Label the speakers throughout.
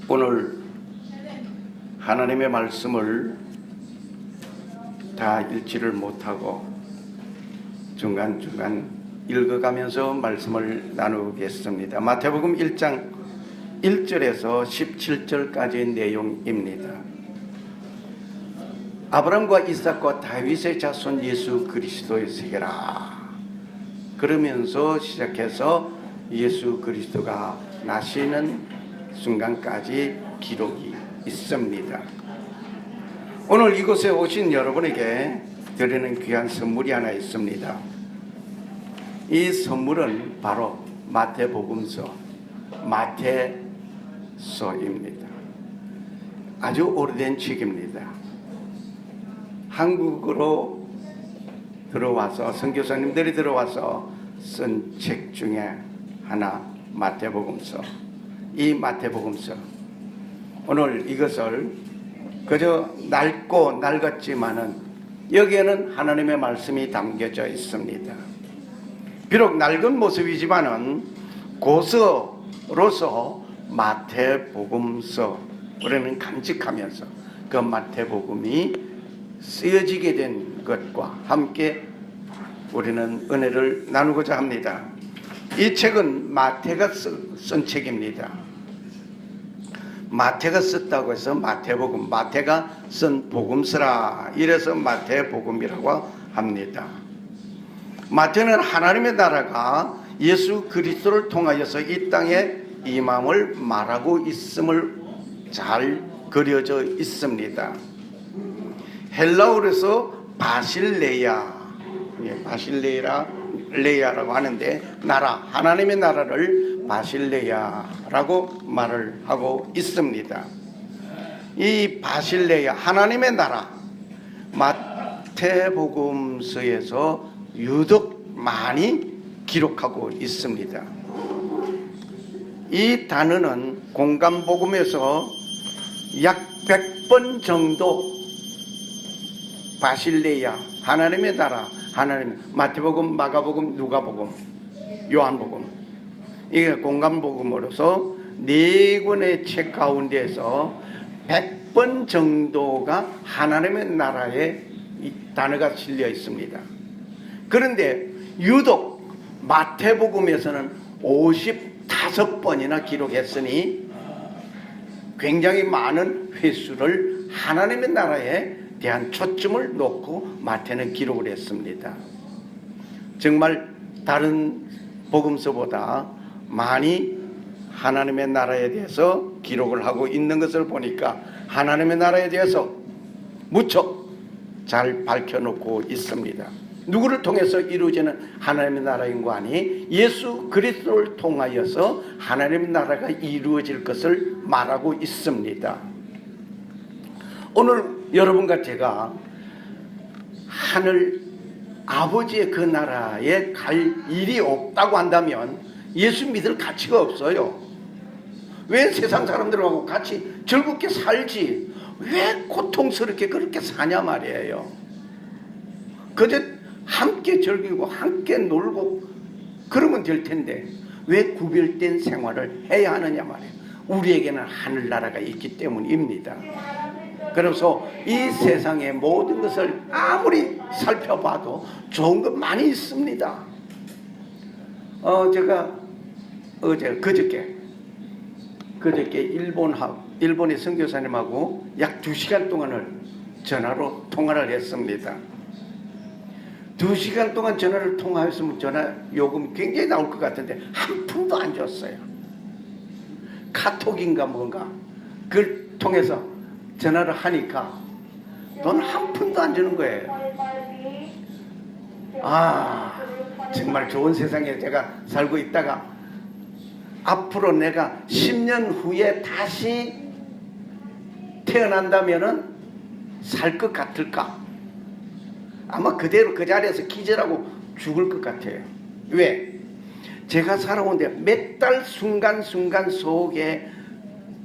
Speaker 1: 오늘 하나님의 말씀을 다 읽지를 못하고 중간중간 읽어가면서 말씀을 나누겠습니다. 마태복음 1장 1절에서 17절까지의 내용입니다. 아브라함과 이삭과 다윗의 자손 예수 그리스도의 세계라, 그러면서 시작해서 예수 그리스도가 나시는 순간까지 기록이 있습니다. 오늘 이곳에 오신 여러분에게 드리는 귀한 선물이 하나 있습니다. 이 선물은 바로 마태복음서, 마태서입니다. 아주 오래된 책입니다. 한국으로 들어와서 선교사님들이 들어와서 쓴 책 중에 하나, 마태복음서. 이 마태복음서, 오늘 이것을 그저 낡고 낡았지만은 여기에는 하나님의 말씀이 담겨져 있습니다. 비록 낡은 모습이지만은 고서로서 마태복음서 우리는 간직하면서 그 마태복음이 쓰여지게 된 것과 함께 우리는 은혜를 나누고자 합니다. 이 책은 마태가 쓴 책입니다. 마태가 썼다고 해서 마태복음, 마태가 쓴 복음서라, 이래서 마태복음이라고 합니다. 마태는 하나님의 나라가 예수 그리스도를 통하여서 이 땅에 임함을 말하고 있음을 잘 그려져 있습니다. 헬라어로서 바실레야, 바실레야라고 하는데 나라, 하나님의 나라를 바실레야라고 말을 하고 있습니다. 이 바실레야, 하나님의 나라, 마태복음서에서 유독 많이 기록하고 있습니다. 이 단어는 공간복음에서 약 100번 정도 바실레야, 하나님의 나라, 하나님, 마태복음, 마가복음, 누가복음, 요한복음, 이게 공간복음으로서 4권의 책 가운데에서 100번 정도가 하나님의 나라의 단어가 실려 있습니다. 그런데 유독 마태복음에서는 55번이나 기록했으니 굉장히 많은 횟수를 하나님의 나라에 대한 초점을 놓고 마태는 기록을 했습니다. 정말 다른 복음서보다 많이 하나님의 나라에 대해서 기록을 하고 있는 것을 보니까 하나님의 나라에 대해서 무척 잘 밝혀놓고 있습니다. 누구를 통해서 이루어지는 하나님의 나라인 거 아니, 예수 그리스도를 통하여서 하나님의 나라가 이루어질 것을 말하고 있습니다. 오늘 여러분과 제가 하늘 아버지의 그 나라에 갈 일이 없다고 한다면 예수 믿을 가치가 없어요. 왜 세상 사람들하고 같이 즐겁게 살지, 왜 고통스럽게 그렇게 사냐 말이에요. 그저 함께 즐기고 함께 놀고 그러면 될 텐데 왜 구별된 생활을 해야 하느냐 말이에요. 우리에게는 하늘나라가 있기 때문입니다. 그래서 이 세상의 모든 것을 아무리 살펴봐도 좋은 것 많이 있습니다. 제가 그저께 일본의 선교사님하고 약 2시간 동안을 전화로 통화를 했습니다. 2시간 동안 전화를 통화했으면 전화 요금 굉장히 나올 것 같은데 한 푼도 안 줬어요. 카톡인가 뭔가 그걸 통해서 전화를 하니까 돈 한 푼도 안 주는 거예요. 정말 좋은 세상에 제가 살고 있다가 앞으로 내가 10년 후에 다시 태어난다면은 살 것 같을까? 아마 그대로 그 자리에서 기절하고 죽을 것 같아요. 왜? 제가 살아오는데 몇 달 순간순간 속에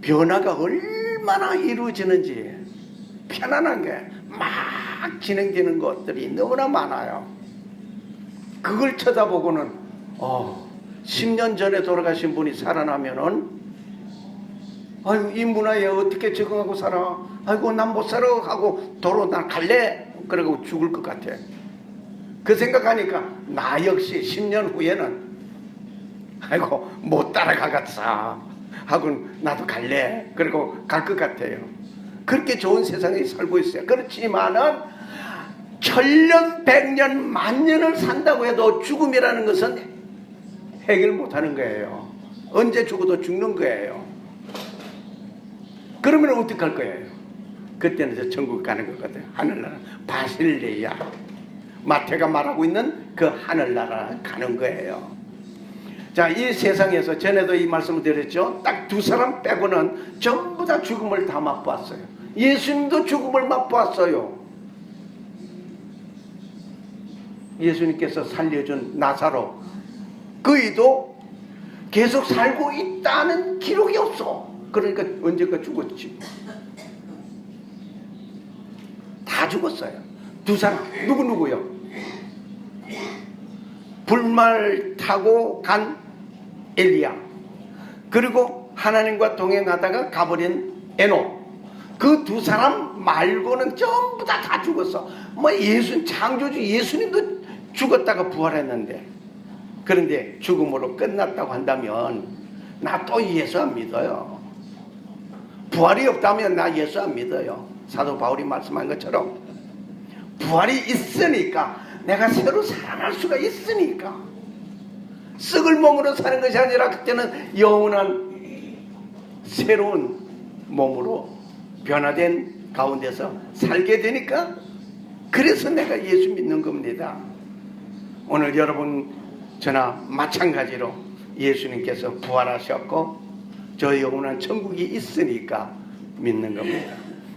Speaker 1: 변화가 얼마나 이루어지는지, 편안한 게 막 진행되는 것들이 너무나 많아요. 그걸 쳐다보고는 10년 전에 돌아가신 분이 살아나면은 아이고 이 문화에 어떻게 적응하고 살아? 아이고 난 못 살아 하고 도로 난 갈래? 그러고 죽을 것 같아. 그 생각하니까 나 역시 10년 후에는 아이고 못 따라가겠어 하고 나도 갈래. 그리고 갈 것 같아요. 그렇게 좋은 세상에 살고 있어요. 그렇지만은 천년, 백년, 만년을 산다고 해도 죽음이라는 것은 해결 못하는 거예요. 언제 죽어도 죽는 거예요. 그러면 어떡할 거예요? 그때는 저 천국 가는 거거든. 하늘나라 바실레야, 마태가 말하고 있는 그 하늘나라 가는 거예요. 자, 이 세상에서 전에도 이 말씀을 드렸죠. 딱 두 사람 빼고는 전부 다 죽음을 다 맛보았어요. 예수님도 죽음을 맛보았어요. 예수님께서 살려준 나사로, 그이도 계속 살고 있다는 기록이 없어. 그러니까 언젠가 죽었지. 다 죽었어요. 두 사람. 누구요? 불말 타고 간 엘리야, 그리고 하나님과 동행하다가 가버린 에녹. 그 두 사람 말고는 전부 다 죽었어. 뭐 창조주 예수님도 죽었다가 부활했는데, 그런데 죽음으로 끝났다고 한다면 나 또 예수 안 믿어요. 부활이 없다면 나 예수 안 믿어요. 사도 바울이 말씀한 것처럼 부활이 있으니까 내가 새로 살아날 수가 있으니까, 썩을 몸으로 사는 것이 아니라 그때는 영원한 새로운 몸으로 변화된 가운데서 살게 되니까, 그래서 내가 예수 믿는 겁니다. 오늘 여러분 저나 마찬가지로 예수님께서 부활하셨고 저 영원한 천국이 있으니까 믿는 겁니다.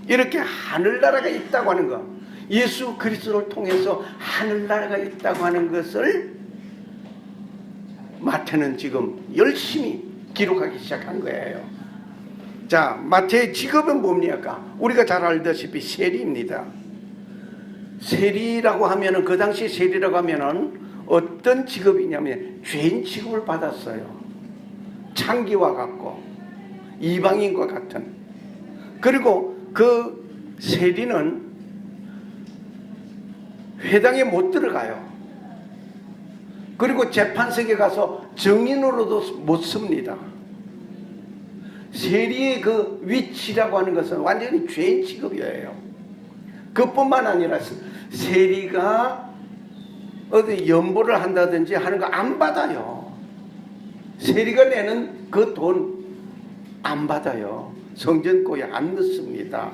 Speaker 1: 이렇게 하늘나라가 있다고 하는 것, 예수 그리스도를 통해서 하늘나라가 있다고 하는 것을 마태는 지금 열심히 기록하기 시작한 거예요. 자, 마태의 직업은 뭡니까? 우리가 잘 알다시피 세리입니다. 세리라고 하면은, 그 당시 세리라고 하면은 어떤 직업이냐면 죄인 취급을 받았어요. 창기와 같고 이방인과 같은. 그리고 그 세리는 회당에 못 들어가요. 그리고 재판석에 가서 증인으로도 못 섭니다. 세리의 그 위치라고 하는 것은 완전히 죄인 취급이에요. 그뿐만 아니라 세리가 어디 연보를 한다든지 하는 거 안 받아요. 세리가 내는 그 돈 안 받아요. 성전고에 안 넣습니다.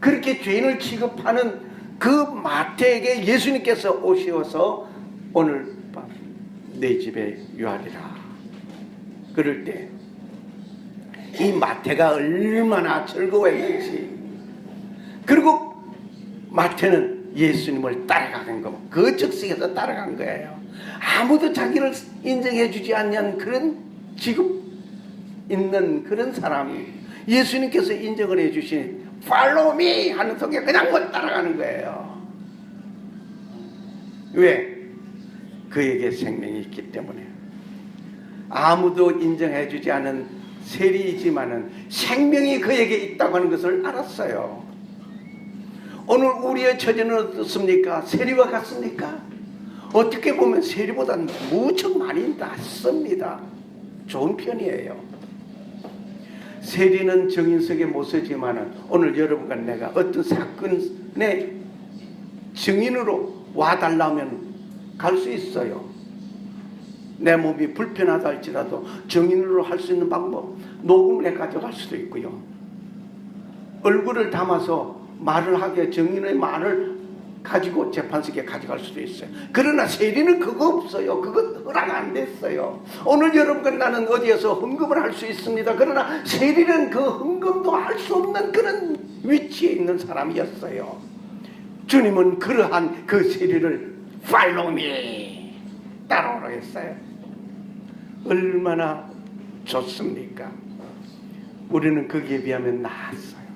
Speaker 1: 그렇게 죄인을 취급하는 그 마태에게 예수님께서 오셔서 오늘 밤 내 집에 유하리라. 그럴 때 이 마태가 얼마나 즐거워했는지, 그리고 마태는 예수님을 따라가는 거, 그 즉석에서 따라간 거예요. 아무도 자기를 인정해 주지 않는 그런 직업 있는 그런 사람이 예수님께서 인정을 해 주신 Follow me 하는 속에 그냥 못 따라가는 거예요. 왜? 그에게 생명이 있기 때문에. 아무도 인정해 주지 않은 세리이지만은 생명이 그에게 있다고 하는 것을 알았어요. 오늘 우리의 처지는 어떻습니까? 세리와 같습니까? 어떻게 보면 세리보다 무척 많이 낫습니다. 좋은 편이에요. 세리는 정인석에 못 서지만은 오늘 여러분과 내가 어떤 사건의 증인으로 와달라면 갈 수 있어요. 내 몸이 불편하다 할지라도 증인으로 할 수 있는 방법, 녹음을 해 가져갈 수도 있고요. 얼굴을 담아서 말을 하게 증인의 말을 가지고 재판석에 가져갈 수도 있어요. 그러나 세리는 그거 없어요. 그거 허락 안 됐어요. 오늘 여러분과 나는 어디에서 헌금을 할 수 있습니다. 그러나 세리는 그 헌금도 할 수 없는 그런 위치에 있는 사람이었어요. 주님은 그러한 그 세리를 Follow me, 따라오라고 했어요. 얼마나 좋습니까? 우리는 거기에 비하면 나았어요.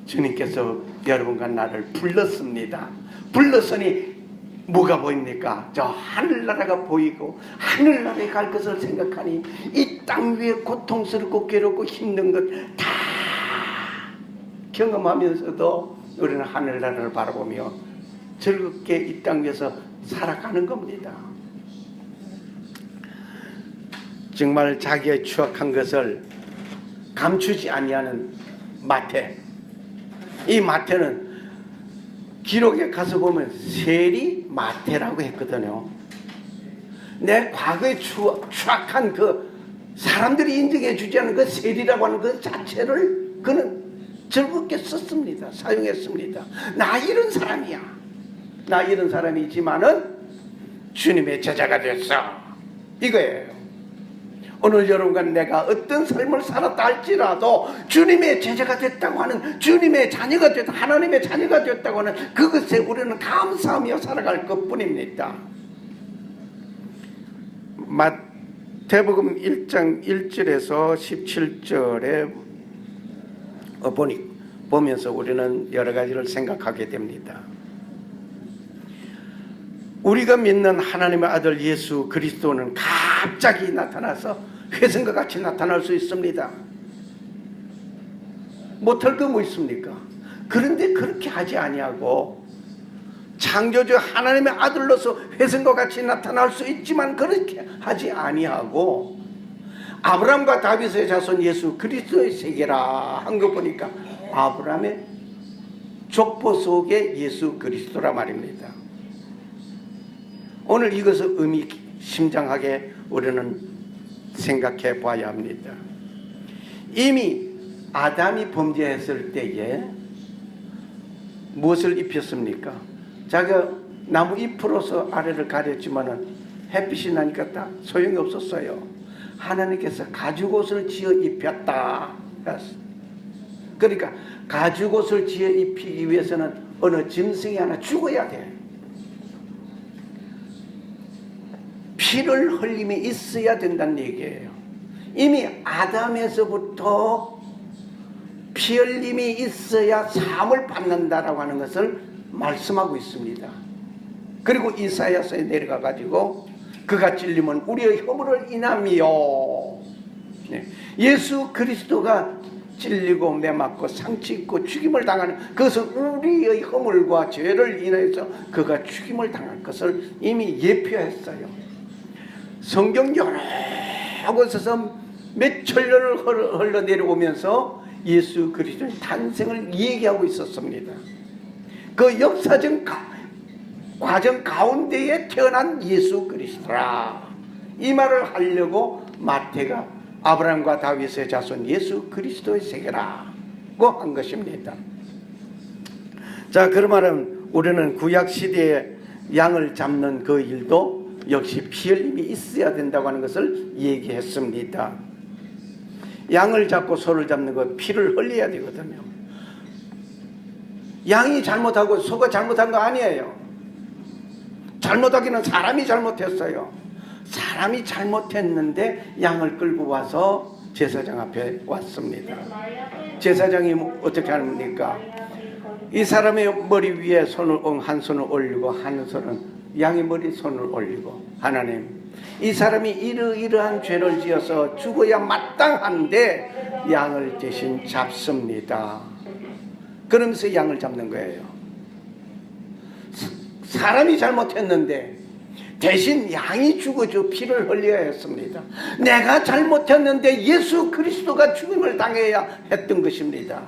Speaker 1: 주님께서 여러분과 나를 불렀습니다. 불렀으니 뭐가 보입니까? 저 하늘나라가 보이고 하늘나라에 갈 것을 생각하니 이 땅 위에 고통스럽고 괴롭고 힘든 것 다 경험하면서도 우리는 하늘나라를 바라보며 즐겁게 이 땅 위에서 살아가는 겁니다. 정말 자기의 추악한 것을 감추지 아니하는 마태. 이 마태는 기록에 가서 보면 세리 마태라고 했거든요. 내 과거에 추악한 그 사람들이 인정해 주지 않은 그 세리라고 하는 그 자체를 그는 즐겁게 썼습니다. 사용했습니다. 나 이런 사람이야. 나 이런 사람이지만은 주님의 제자가 됐어. 이거예요. 오늘 여러분과 내가 어떤 삶을 살았다 할지라도 주님의 제자가 됐다고 하는, 주님의 자녀가 됐다, 하나님의 자녀가 됐다고 하는 그것에 우리는 감사하며 살아갈 것뿐입니다. 마태복음 1장 1절에서 17절에 보면서 우리는 여러 가지를 생각하게 됩니다. 우리가 믿는 하나님의 아들 예수 그리스도는 갑자기 나타나서 회생과 같이 나타날 수 있습니다. 못할 거 뭐 있습니까? 그런데 그렇게 하지 아니하고 창조주 하나님의 아들로서 회생과 같이 나타날 수 있지만 그렇게 하지 아니하고 아브라함과 다윗의 자손 예수 그리스도의 세계라 한 거 보니까 아브라함의 족보 속의 예수 그리스도라 말입니다. 오늘 이것을 의미심장하게 우리는 생각해 봐야 합니다. 이미 아담이 범죄했을 때에 무엇을 입혔습니까? 자기가 나무 잎으로서 아래를 가렸지만은 햇빛이 나니까 다 소용이 없었어요. 하나님께서 가죽옷을 지어 입혔다. 그러니까 가죽옷을 지어 입히기 위해서는 어느 짐승이 하나 죽어야 돼. 피를 흘림이 있어야 된다는 얘기예요. 이미 아담에서부터 피 흘림이 있어야 사함을 받는다라고 하는 것을 말씀하고 있습니다. 그리고 이사야서에 내려가 가지고 그가 찔림은 우리의 허물을 인함이요. 예수 그리스도가 찔리고 매맞고 상처 입고 죽임을 당하는 그것은 우리의 허물과 죄를 인해서 그가 죽임을 당할 것을 이미 예표했어요. 성경 여러 곳에서 몇 천년을 흘러내려오면서 예수 그리스도의 탄생을 얘기하고 있었습니다. 그 역사적 과정 가운데에 태어난 예수 그리스도라. 이 말을 하려고 마태가 아브라함과 다윗의 자손 예수 그리스도의 세계라고 한 것입니다. 자, 그러면 우리는 구약 시대에 양을 잡는 그 일도 역시 피 흘림이 있어야 된다고 하는 것을 얘기했습니다. 양을 잡고 소를 잡는 거 피를 흘려야 되거든요. 양이 잘못하고 소가 잘못한 거 아니에요. 잘못하기는 사람이 잘못했어요. 사람이 잘못했는데 양을 끌고 와서 제사장 앞에 왔습니다. 제사장이 어떻게 합니까? 이 사람의 머리 위에 한 손을 올리고 한 손은 양의 머리 손을 올리고, 하나님, 이 사람이 이러이러한 죄를 지어서 죽어야 마땅한데 양을 대신 잡습니다. 그러면서 양을 잡는 거예요. 사람이 잘못했는데 대신 양이 죽어줘 피를 흘려야 했습니다. 내가 잘못했는데 예수 그리스도가 죽음을 당해야 했던 것입니다.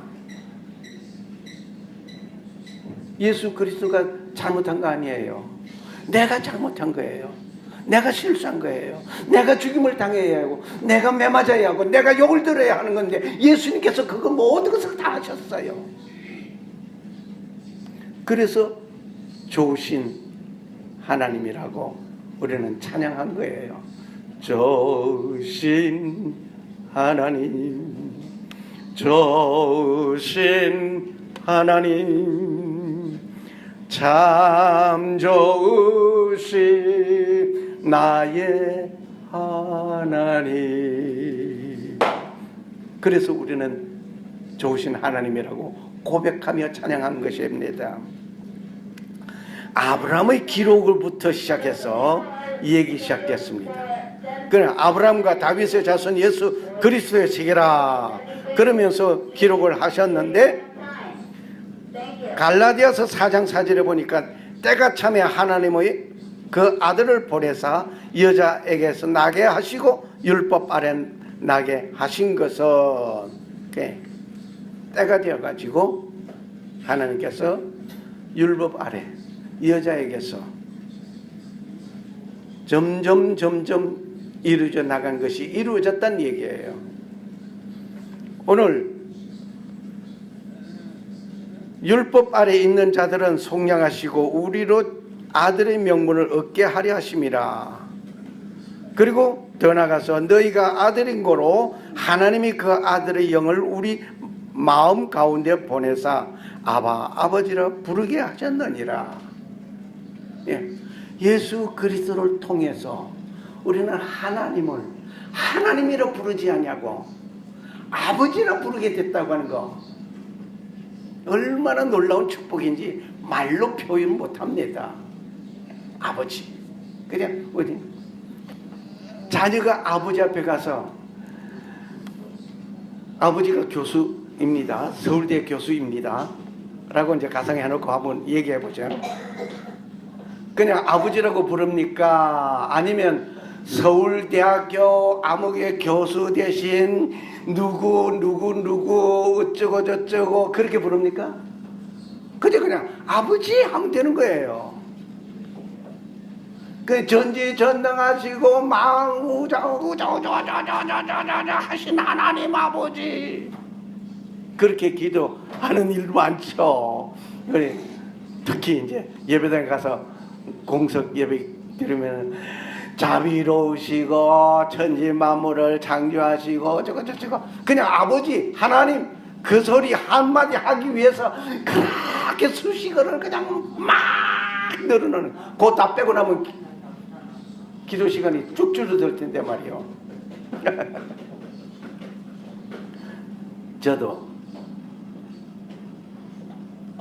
Speaker 1: 예수 그리스도가 잘못한 거 아니에요. 내가 잘못한 거예요. 내가 실수한 거예요. 내가 죽임을 당해야 하고, 내가 매맞아야 하고, 내가 욕을 들어야 하는 건데 예수님께서 그거 모든 것을 다 하셨어요. 그래서 좋으신 하나님이라고 우리는 찬양한 거예요. 좋으신 하나님, 좋으신 하나님, 참 좋으신 나의 하나님. 그래서 우리는 좋으신 하나님이라고 고백하며 찬양한 것입니다. 아브라함의 기록을부터 시작해서 얘기 시작됐습니다. 그러나 아브라함과 다윗의 자손 예수 그리스도의 세계라 그러면서 기록을 하셨는데, 갈라디아서 4장 4절에 보니까 때가 참에 하나님의 그 아들을 보내사 여자에게서 나게 하시고 율법 아래 나게 하신 것은, 때가 되어가지고 하나님께서 율법 아래 여자에게서 점점 이루어져 나간 것이 이루어졌다는 얘기예요. 오늘 율법 아래 있는 자들은 속량하시고 우리로 아들의 명분을 얻게 하려 하심이라. 그리고 더 나가서 너희가 아들인 거로 하나님이 그 아들의 영을 우리 마음 가운데 보내사 아바 아버지라 부르게 하셨느니라. 예수 그리스도를 통해서 우리는 하나님을 하나님이라 부르지 않냐고 아버지라 부르게 됐다고 하는 거, 얼마나 놀라운 축복인지 말로 표현 못합니다. 아버지. 그냥 어디 자녀가 아버지 앞에 가서, 아버지가 교수입니다, 서울대 교수입니다 라고 이제 가상해놓고 한번 얘기해 보죠. 그냥 아버지라고 부릅니까? 아니면 서울대학교 아무개 교수 대신 누구 어쩌고 저쩌고 그렇게 부릅니까? 그냥 아버지 하면 되는 거예요. 그 전지전능하시고 망우자우자우자우자우자우자우자 하신 하나님 아버지, 그렇게 기도하는 일 많죠. 특히 이제 예배당에 가서 공석 예배 드리면 자비로우시고 천지 만물을 창조하시고 저거 그냥 아버지 하나님 그 소리 한마디 하기 위해서 그렇게 수식어를 그냥 막 늘어놓는, 그거 다 빼고 나면 기도 시간이 쭉 줄어들 텐데 말이요. 저도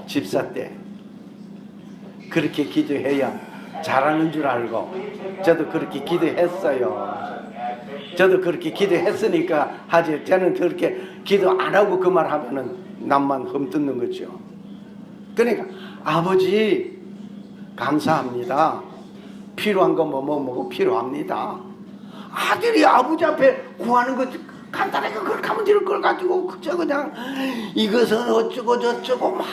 Speaker 1: 집사 때 그렇게 기도해야 잘하는 줄 알고 저도 그렇게 기도했어요. 저도 그렇게 기도했으니까 하지, 저는 그렇게 기도 안 하고 그 말 하면은 남만 흠뜯는 거죠. 그러니까 아버지 감사합니다, 필요한 거 뭐 필요합니다. 아들이 아버지 앞에 구하는 거 간단하게 그렇게 하면 될 걸 가지고 그저 그냥 이것은 어쩌고 저쩌고 막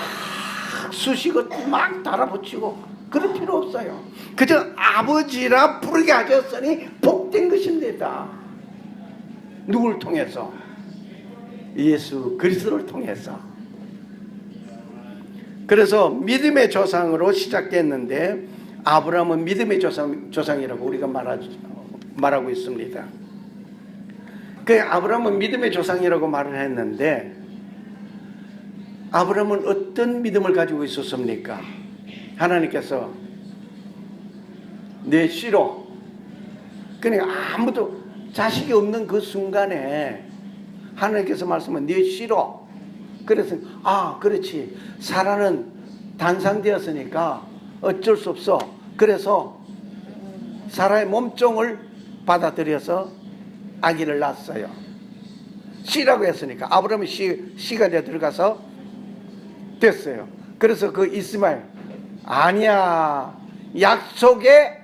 Speaker 1: 수식어 막 달아붙이고 그럴 필요 없어요. 그저 아버지라 부르게 하셨으니 복된 것입니다. 누굴 통해서? 예수 그리스도를 통해서. 그래서 믿음의 조상으로 시작됐는데 아브라함은 믿음의 조상이라고 우리가 말하고 있습니다. 그 아브라함은 믿음의 조상이라고 말을 했는데, 아브라함은 어떤 믿음을 가지고 있었습니까? 하나님께서 내 씨로, 그러니까 아무도 자식이 없는 그 순간에 하나님께서 말씀은 내 씨로, 그래서 그렇지, 사라는 단상되었으니까 어쩔 수 없어. 그래서 사라의 몸종을 받아들여서 아기를 낳았어요. 씨라고 했으니까 아브라함이 씨가 되어 들어가서 됐어요. 그래서 그 이스마엘, 아니야, 약속의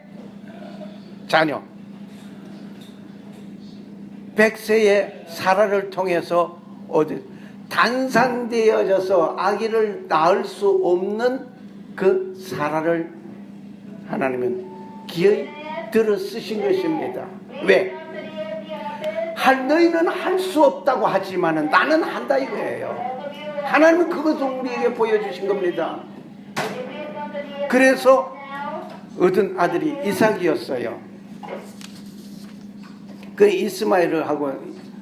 Speaker 1: 자녀, 백세의 사라를 통해서 단상되어져서 아기를 낳을 수 없는 그 사라를 하나님은 기어이 들어 쓰신 것입니다. 왜? 너희는 할 수 없다고 하지만은 나는 한다 이거예요. 하나님은 그것을 우리에게 보여주신 겁니다. 그래서 얻은 아들이 이삭이었어요. 그 이스마엘을 하고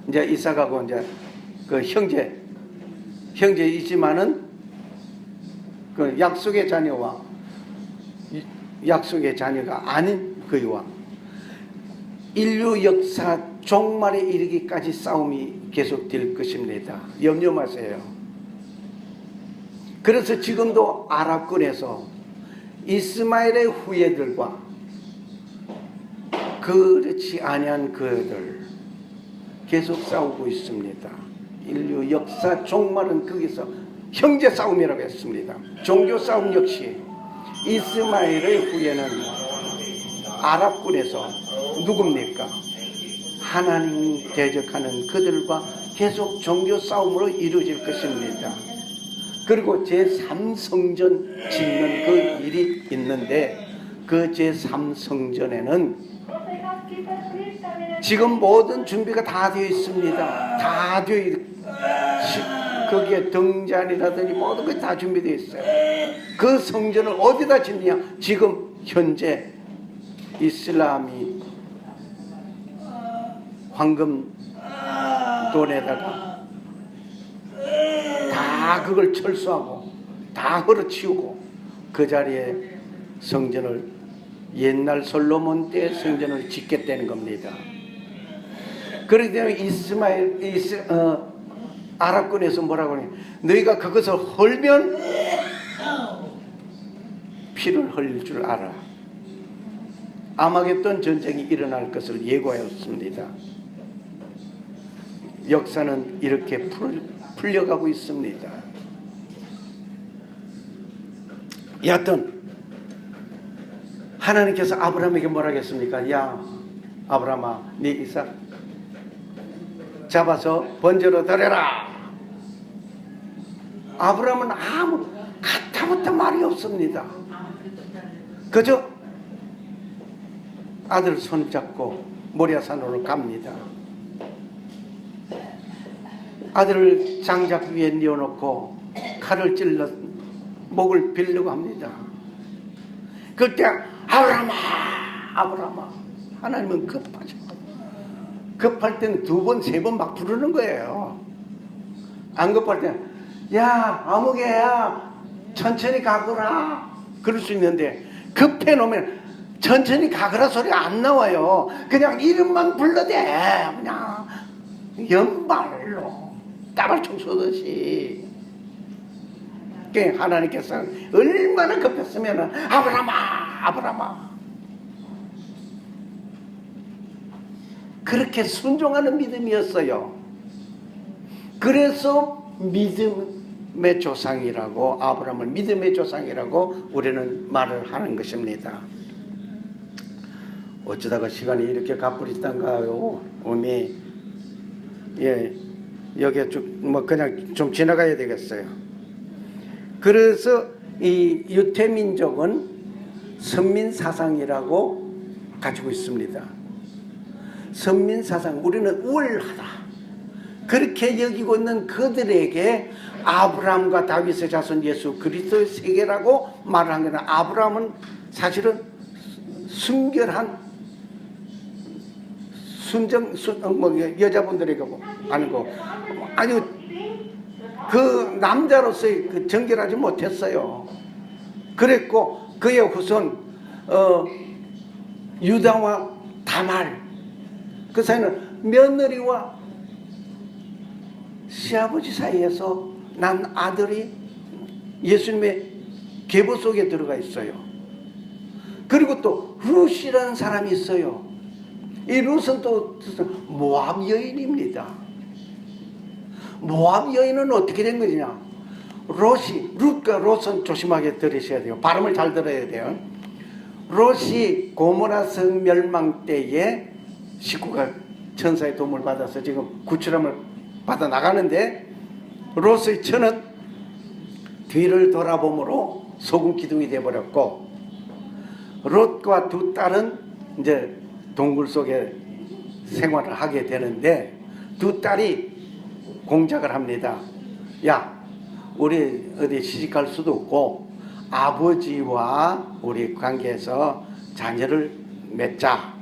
Speaker 1: 이제 이삭하고 이제 그 형제이지만은 그 약속의 자녀와 약속의 자녀가 아닌 그이와 인류 역사 종말에 이르기까지 싸움이 계속될 것입니다. 염려 마세요. 그래서 지금도 아랍권에서 이스마엘의 후예들과 그렇지 아니한 그들 계속 싸우고 있습니다. 인류 역사 종말은 거기서 형제 싸움이라고 했습니다. 종교 싸움 역시 이스마엘의 후예는 아랍군에서 누굽니까? 하나님 대적하는 그들과 계속 종교 싸움으로 이루어질 것입니다. 그리고 제3성전 짓는 그 일이 있는데 그 제3성전에는 지금 모든 준비가 다 되어 있습니다. 다 되어 거기에 등잔이라든지 모든 것이 다 준비되어 있어요. 그 성전을 어디다 짓느냐? 지금 현재 이슬람이 황금 돈에다가 다 그걸 철수하고 다 헐어치우고 그 자리에 성전을 옛날 솔로몬 때 성전을 짓겠다는 겁니다. 그렇기 때문에 아랍군에서 뭐라고 하냐? 너희가 그것을 헐면 피를 흘릴 줄 알아. 아마겟돈 전쟁이 일어날 것을 예고하였습니다. 역사는 이렇게 풀려가고 있습니다. 여하튼 하나님께서 아브라함에게 뭐라고 했습니까? 야 아브라함아, 네 이삭 잡아서 번제로 드려라. 아브라함은 아무 가타부터 말이 없습니다. 그저 아들 손잡고 모리아산으로 갑니다. 아들을 장작 위에 뉘어놓고 칼을 찔러 목을 빌려고 합니다. 그때 아브라함아, 아브라함아. 하나님은 급하죠. 급할 때는 2번, 3번 막 부르는 거예요. 안 급할 때는 야 아무개야 천천히 가거라 그럴 수 있는데 급해 놓으면 천천히 가거라 소리 안 나와요. 그냥 이름만 불러대. 그냥 연발로 따발총 쏘듯이. 하나님께서 얼마나 급했으면 아브라함아, 아브라함아. 그렇게 순종하는 믿음이었어요. 그래서 믿음의 조상이라고, 아브라함을 믿음의 조상이라고 우리는 말을 하는 것입니다. 어쩌다가 시간이 이렇게 가버렸단가요? 어미, 예, 여기에 뭐 그냥 좀 지나가야 되겠어요. 그래서 이 유태민족은 선민사상이라고 가지고 있습니다. 선민사상, 우리는 우월하다 그렇게 여기고 있는 그들에게 아브라함과 다윗의 자손 예수 그리스도의 세계라고 말을 한 거는, 아브라함은 사실은 순결한 여자분들에게 아는 거 아니 그 남자로서의 그 정결하지 못했어요. 그랬고 그의 후손 유다와 다말, 그 사이는 며느리와 시아버지 사이에서 난 아들이 예수님의 계보 속에 들어가 있어요. 그리고 또 룻이라는 사람이 있어요. 이 룻은 또 모압 여인입니다. 모압 여인은 어떻게 된 거냐? 룻과 롯은 조심하게 들으셔야 돼요. 발음을 잘 들어야 돼요. 롯이 고모라 성 멸망 때에 식구가 천사의 도움을 받아서 지금 구출함을 받아 나가는데, 롯의 처는 뒤를 돌아봄으로 소금 기둥이 되어버렸고, 롯과 2 딸은 이제 동굴 속에 생활을 하게 되는데, 2 딸이 공작을 합니다. 야, 우리 어디 시집갈 수도 없고 아버지와 우리 관계에서 자녀를 맺자.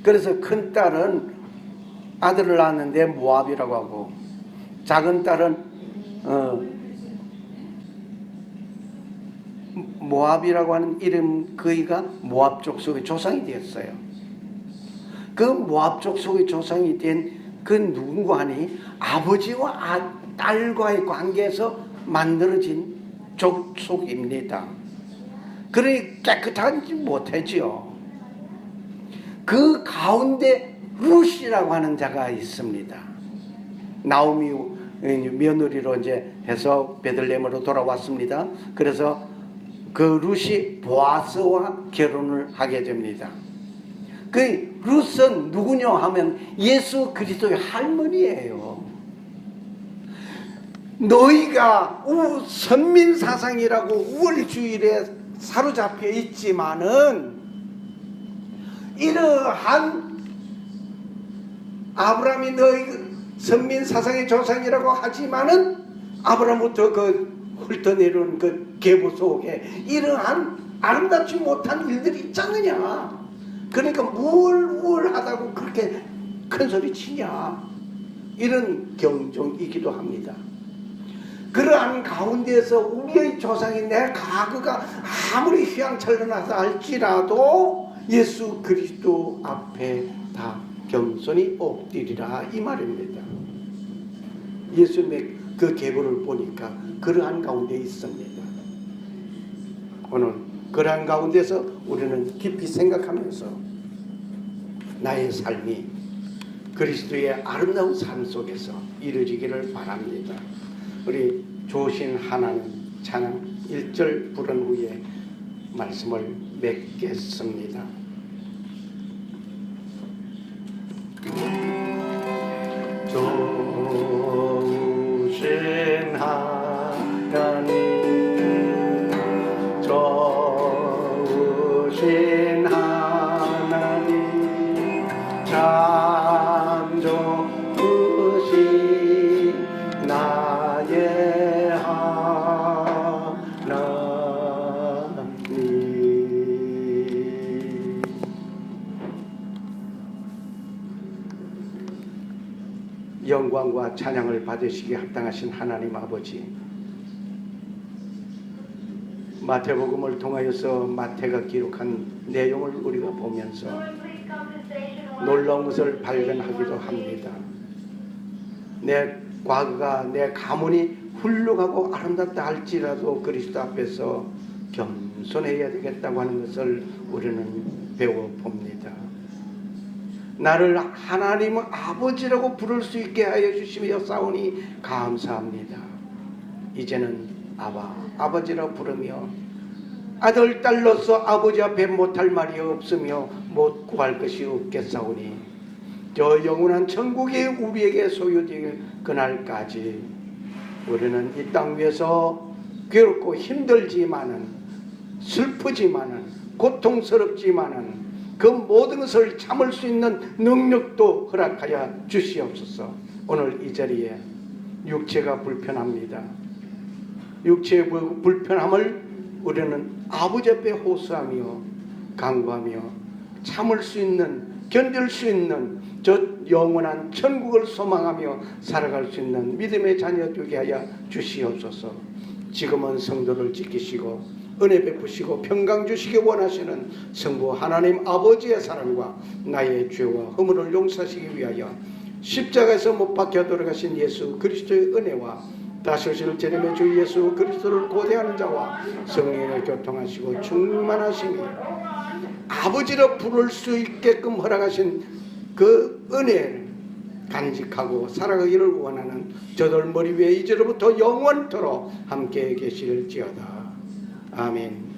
Speaker 1: 그래서 큰 딸은 아들을 낳았는데 모압이라고 하고, 작은 딸은 모압이라고 하는 이름, 그이가 모압 족속의 조상이 되었어요. 그 모압 족속의 조상이 된 그 누군가 하니 아버지와 딸과의 관계에서 만들어진 족속입니다. 그러니 깨끗하지 못하지요. 그 가운데 룻이라고 하는 자가 있습니다. 나오미 며느리로 이제 해서 베들레헴으로 돌아왔습니다. 그래서 그 룻이 보아스와 결혼을 하게 됩니다. 그 룻은 누구냐 하면 예수 그리스도의 할머니예요. 너희가 선민사상이라고 우월주의에 사로잡혀 있지만은 이러한 아브라함이 너희 선민사상의 조상이라고 하지만은 아브라함부터 그 훑어내려온 그 계보 속에 이러한 아름답지 못한 일들이 있지 않느냐. 그러니까 뭘 우월하다고 그렇게 큰 소리 치냐. 이런 경종이기도 합니다. 그러한 가운데에서 우리의 조상인 내 과거가 아무리 휘황찬란하다 할지라도 예수 그리스도 앞에 다 겸손히 엎드리라 이 말입니다. 예수님의 그 계보를 보니까 그러한 가운데 있습니다. 오늘 그러한 가운데서 우리는 깊이 생각하면서 나의 삶이 그리스도의 아름다운 삶 속에서 이루어지기를 바랍니다. 우리 조신 하나님 찬양 1절 부른 후에 말씀을 맺겠습니다. 조신 하나님 조신 하나님 참 좋으신 나의 하나님. 영광과 찬양을 받으시기에 합당하신 하나님 아버지, 마태복음을 통하여서 마태가 기록한 내용을 우리가 보면서 놀라운 것을 발견하기도 합니다. 내 과거가 내 가문이 훌륭하고 아름답다 할지라도 그리스도 앞에서 겸손해야 되겠다고 하는 것을 우리는 배워봅니다. 나를 하나님 아버지라고 부를 수 있게 하여 주시며 싸우니 감사합니다. 이제는 아버지라 부르며 아들 딸로서 아버지 앞에 못할 말이 없으며 못 구할 것이 없겠사오니 저 영원한 천국이 우리에게 소유될 그날까지 우리는 이 땅 위에서 괴롭고 힘들지만은 슬프지만은 고통스럽지만은 그 모든 것을 참을 수 있는 능력도 허락하여 주시옵소서. 오늘 이 자리에 육체가 불편합니다. 육체의 불편함을 우리는 아버지 앞에 호소하며 간구하며 참을 수 있는, 견딜 수 있는 저 영원한 천국을 소망하며 살아갈 수 있는 믿음의 자녀 되게 하여 주시옵소서. 지금은 성도를 지키시고 은혜 베푸시고 평강 주시기 원하시는 성부 하나님 아버지의 사랑과 나의 죄와 허물을 용서하시기 위하여 십자가에서 못 박혀 돌아가신 예수 그리스도의 은혜와 다시 오실 주님의 주 예수 그리스도를 고대하는 자와 성령을 교통하시고 충만하시니 아버지로 부를 수 있게끔 허락하신 그 은혜를 간직하고 살아가기를 원하는 저들 머리 위에 이제로부터 영원토록 함께 계실지어다. 아멘.